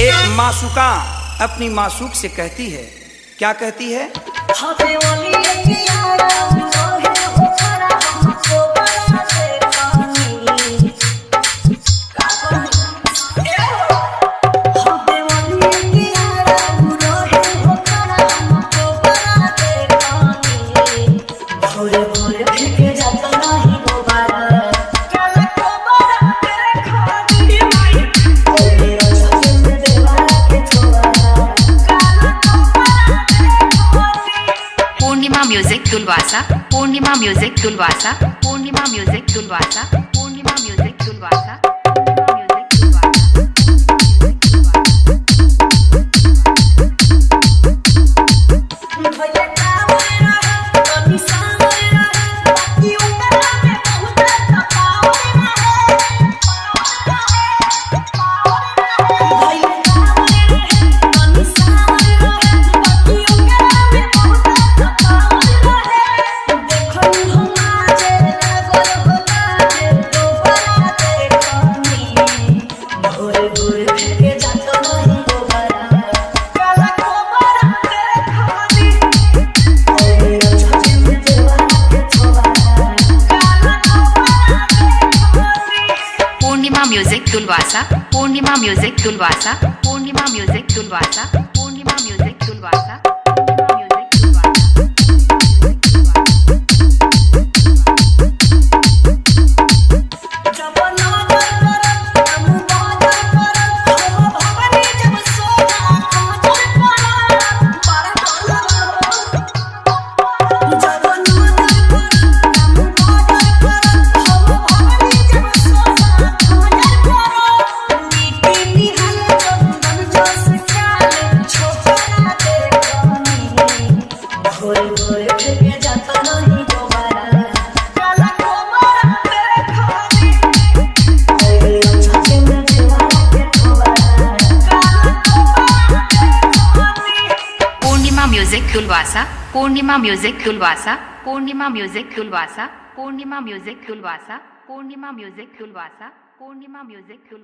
एक मासूका अपनी मासूक से कहती है, क्या कहती है? म्यूजिक तुलवासा, पूर्णिमा म्यूजिक तुलवासा, पूर्णिमा म्यूजिक तुलवासा, पूर्णिमा म्यूजिक तुलवासा, म्यूजिक तुलवासा, पूर्णिमा म्यूजिक तुलवासा, पूर्णिमा म्यूजिक तुलवासा, पूर्णिमा म्यूजिक तुलवासा, म्यूजिक तुलवासा, पूर्णिमा म्यूजिक तुलवासा, पूर्णिमा म्यूजिक तुलवासा, पूर्णिमा म्यूजिक तुलवासा, पूर्णिमा म्यूजिक तुलवासा, पूर्णिमा म्यूजिक तुलवासा।